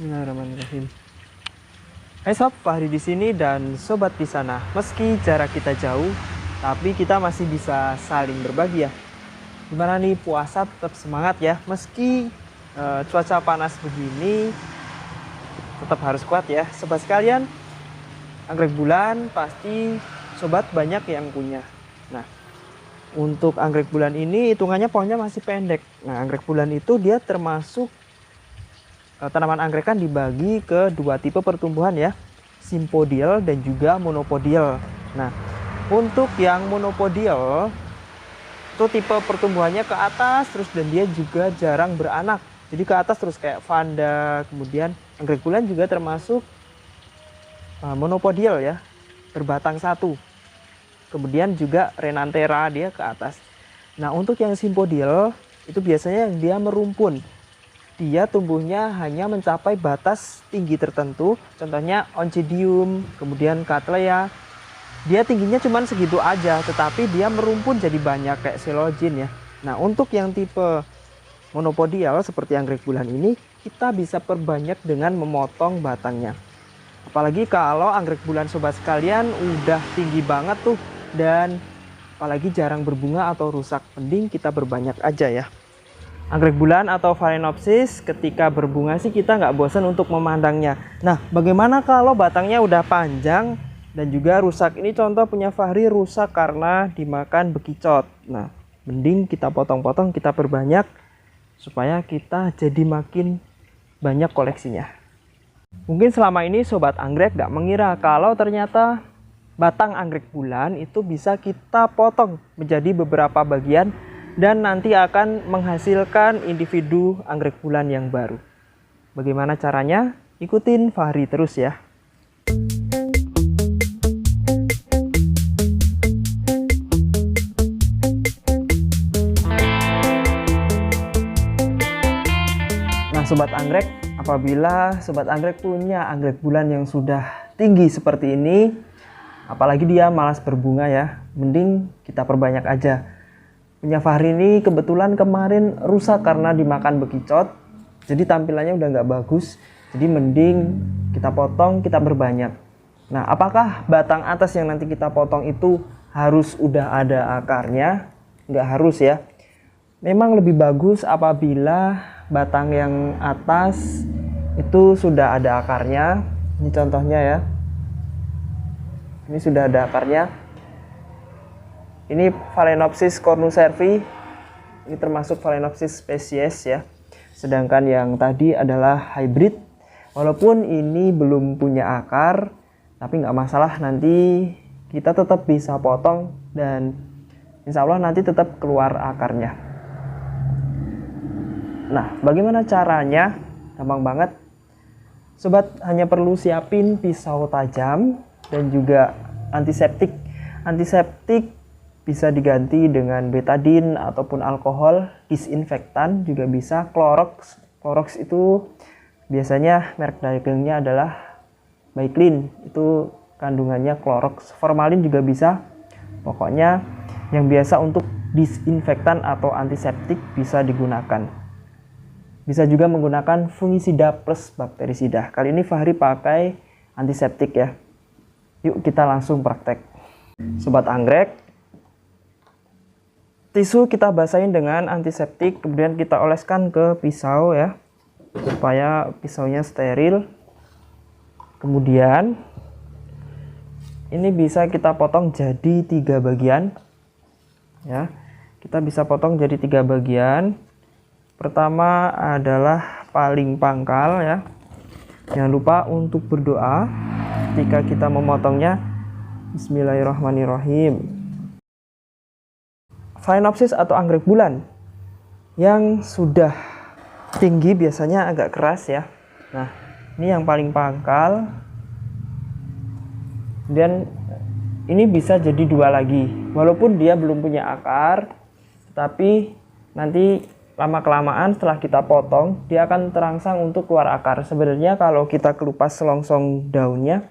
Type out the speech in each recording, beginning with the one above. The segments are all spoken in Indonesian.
Bismillahirrahmanirrahim. Hai sob, Fahri di sini dan sobat di sana. Meski jarak kita jauh, tapi kita masih bisa saling berbagi ya. Gimana nih puasa tetap semangat ya. Meski cuaca panas begini, tetap harus kuat ya. Sobat sekalian, anggrek bulan pasti sobat banyak yang punya. Nah, untuk anggrek bulan ini hitungannya pohonnya masih pendek. Nah, anggrek bulan itu dia termasuk tanaman anggrek kan dibagi ke dua tipe pertumbuhan ya, simpodial dan juga monopodial. Nah, untuk yang monopodial itu tipe pertumbuhannya ke atas terus dan dia juga jarang beranak. Jadi ke atas terus kayak vanda, kemudian anggrek bulan juga termasuk monopodial ya, berbatang satu. Kemudian juga renanthera dia ke atas. Nah, untuk yang simpodial itu biasanya dia merumpun. Dia tumbuhnya hanya mencapai batas tinggi tertentu, contohnya oncidium, kemudian cattleya. Dia tingginya cuma segitu aja, tetapi dia merumpun jadi banyak kayak selogin ya. Nah, untuk yang tipe monopodial seperti anggrek bulan ini, kita bisa perbanyak dengan memotong batangnya. Apalagi kalau anggrek bulan sobat sekalian udah tinggi banget tuh, dan apalagi jarang berbunga atau rusak, mending kita berbanyak aja ya. Anggrek bulan atau Phalaenopsis ketika berbunga sih kita nggak bosan untuk memandangnya. Nah, bagaimana kalau batangnya udah panjang dan juga rusak? Ini contoh punya Fahri rusak karena dimakan bekicot. Nah, mending kita potong-potong, kita perbanyak supaya kita jadi makin banyak koleksinya. Mungkin selama ini sobat anggrek nggak mengira kalau ternyata batang anggrek bulan itu bisa kita potong menjadi beberapa bagian dan nanti akan menghasilkan individu anggrek bulan yang baru. Bagaimana caranya? Ikutin Fahri terus ya. Nah, sobat anggrek, apabila sobat anggrek punya anggrek bulan yang sudah tinggi seperti ini, apalagi dia malas berbunga ya, mending kita perbanyak aja. Punya Fahri ini kebetulan kemarin rusak karena dimakan bekicot, jadi tampilannya udah nggak bagus. Jadi mending kita potong, kita berbanyak. Nah, apakah batang atas yang nanti kita potong itu harus udah ada akarnya? Nggak harus ya. Memang lebih bagus apabila batang yang atas itu sudah ada akarnya. Ini contohnya ya. Ini sudah ada akarnya. Ini Phalaenopsis cornucervi, ini termasuk Phalaenopsis spesies ya. Sedangkan yang tadi adalah hybrid. Walaupun ini belum punya akar, tapi nggak masalah, nanti kita tetap bisa potong dan insya Allah nanti tetap keluar akarnya. Nah, bagaimana caranya? Gampang banget. Sobat hanya perlu siapin pisau tajam dan juga antiseptik. Antiseptik bisa diganti dengan betadine ataupun alkohol, disinfektan juga bisa, Clorox. Clorox itu biasanya merek dagangnya adalah Baiklin, itu kandungannya Clorox. Formalin juga bisa. Pokoknya yang biasa untuk disinfektan atau antiseptik bisa digunakan. Bisa juga menggunakan fungisida plus bakterisida. Kali ini Fahri pakai antiseptik ya. Yuk kita langsung praktek. Sobat anggrek, tisu kita basahin dengan antiseptik, kemudian kita oleskan ke pisau ya, supaya pisaunya steril. Kemudian ini bisa kita potong jadi 3 bagian ya. Kita bisa potong jadi 3 bagian. Pertama adalah paling pangkal ya. Jangan lupa untuk berdoa ketika kita memotongnya. Bismillahirrahmanirrahim. Phalaenopsis atau anggrek bulan yang sudah tinggi biasanya agak keras ya. Nah, ini yang paling pangkal. Dan ini bisa jadi 2 lagi. Walaupun dia belum punya akar, tapi nanti lama-kelamaan setelah kita potong, dia akan terangsang untuk keluar akar. Sebenarnya kalau kita kelupas selongsong daunnya,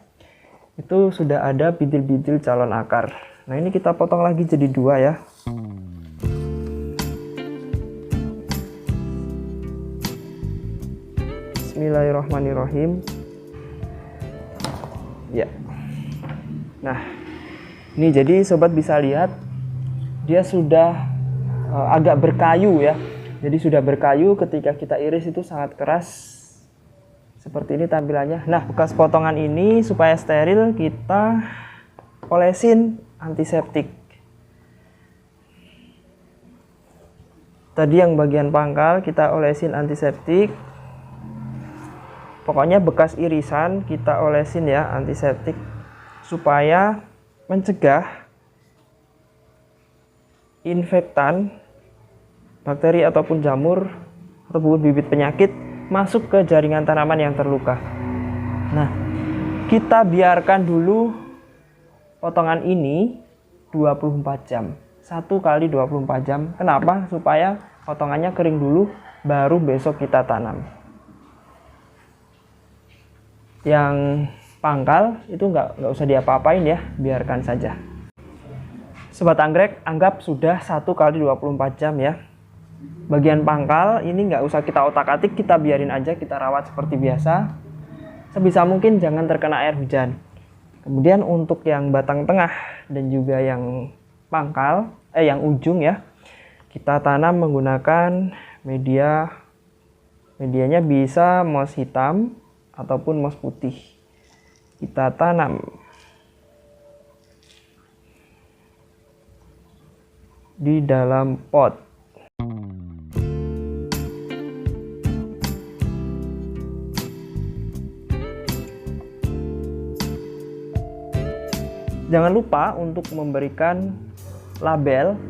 itu sudah ada bintil-bintil calon akar. Nah, ini kita potong lagi jadi 2 ya. Bismillahirrahmanirrahim. Ya. Nah, ini jadi sobat bisa lihat dia sudah agak berkayu ya. Jadi sudah berkayu, ketika kita iris itu sangat keras. Seperti ini tampilannya. Nah, bekas potongan ini supaya steril kita olesin antiseptik. Tadi yang bagian pangkal kita olesin antiseptik. Pokoknya bekas irisan kita olesin ya antiseptik supaya mencegah infektan, bakteri ataupun jamur ataupun bibit penyakit masuk ke jaringan tanaman yang terluka. Nah, kita biarkan dulu potongan ini 24 jam. 1 kali 24 jam. Kenapa? Supaya potongannya kering dulu, baru besok kita tanam. Yang pangkal itu nggak usah diapa-apain ya, biarkan saja. Sobat anggrek, anggap sudah 1 kali 24 jam ya. Bagian pangkal ini nggak usah kita otak-atik, kita biarin aja, kita rawat seperti biasa. Sebisa mungkin jangan terkena air hujan. Kemudian untuk yang batang tengah dan juga yang pangkal, yang ujung ya, kita tanam menggunakan medianya bisa moss hitam ataupun moss putih. Kita tanam di dalam pot. Jangan lupa untuk memberikan label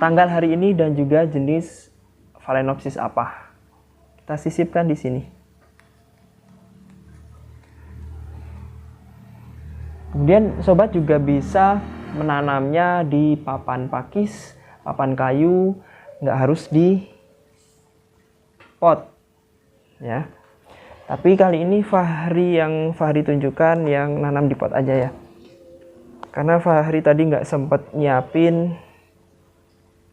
tanggal hari ini dan juga jenis Phalaenopsis apa. Kita sisipkan di sini. Kemudian sobat juga bisa menanamnya di papan pakis, papan kayu, nggak harus di pot ya. Tapi kali ini Fahri tunjukkan yang nanam di pot aja ya. Karena Fahri tadi nggak sempet nyiapin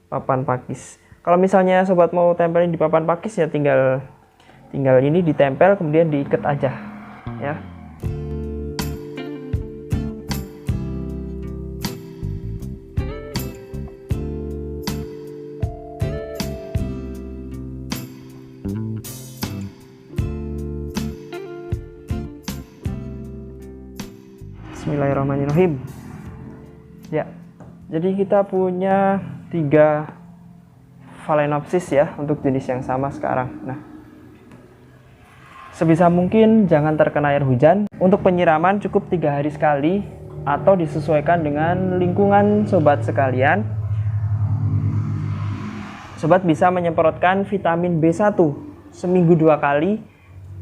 papan pakis. Kalau misalnya sobat mau tempelin di papan pakis ya tinggal ini ditempel kemudian diikat aja ya. Bismillahirrahmanirrahim. Ya, jadi kita punya 3 Phalaenopsis ya untuk jenis yang sama sekarang. Nah, sebisa mungkin jangan terkena air hujan. Untuk penyiraman cukup 3 hari sekali atau disesuaikan dengan lingkungan sobat sekalian. Sobat bisa menyemprotkan vitamin B1 seminggu 2 kali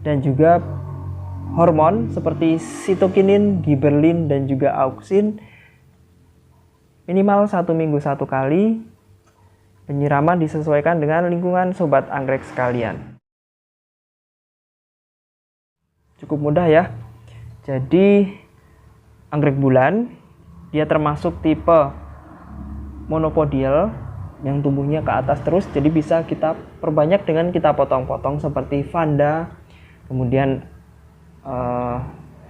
dan juga hormon seperti sitokinin, giberlin, dan juga auksin minimal 1 minggu 1 kali. Penyiraman disesuaikan dengan lingkungan sobat anggrek sekalian. Cukup mudah ya. Jadi anggrek bulan dia termasuk tipe monopodial yang tumbuhnya ke atas terus, jadi bisa kita perbanyak dengan kita potong-potong seperti Vanda, kemudian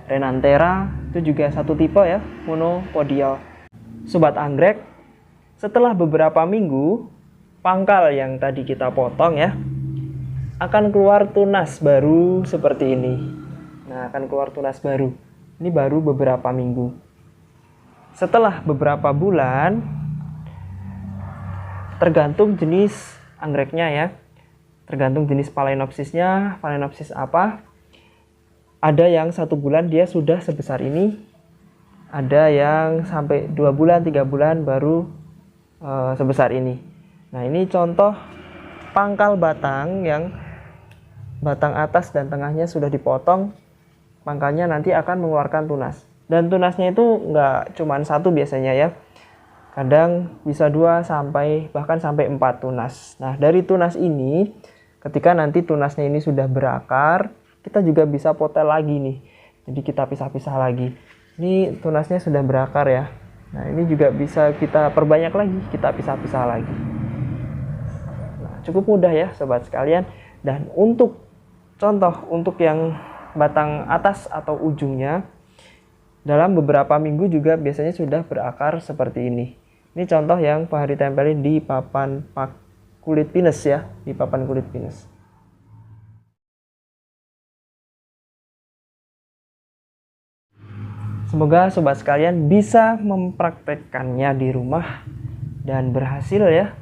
Renanthera itu juga satu tipe ya, monopodial. Sobat anggrek, setelah beberapa minggu pangkal yang tadi kita potong ya akan keluar tunas baru seperti ini. Nah, akan keluar tunas baru. Ini baru beberapa minggu. Setelah beberapa bulan, tergantung jenis anggreknya ya, tergantung jenis Phalaenopsisnya, Phalaenopsis apa. Ada yang 1 bulan dia sudah sebesar ini, ada yang sampai 2 bulan, 3 bulan baru sebesar ini. Nah, ini contoh pangkal batang yang batang atas dan tengahnya sudah dipotong. Pangkalnya nanti akan mengeluarkan tunas. Dan tunasnya itu nggak cuma 1 biasanya ya. Kadang bisa 2 bahkan sampai 4 tunas. Nah, dari tunas ini, ketika nanti tunasnya ini sudah berakar, kita juga bisa potel lagi nih. Jadi kita pisah-pisah lagi. Ini tunasnya sudah berakar ya. Nah, ini juga bisa kita perbanyak lagi, kita pisah-pisah lagi. Nah, cukup mudah ya sobat sekalian. Dan untuk Contoh untuk yang batang atas atau ujungnya, dalam beberapa minggu juga biasanya sudah berakar seperti ini. Ini contoh yang Fahri tempelin di papan kulit pinus ya, di papan kulit pinus. Semoga sobat sekalian bisa mempraktekkannya di rumah dan berhasil ya.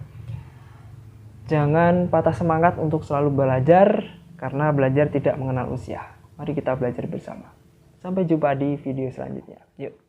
Jangan patah semangat untuk selalu belajar, karena belajar tidak mengenal usia. Mari kita belajar bersama. Sampai jumpa di video selanjutnya. Yuk.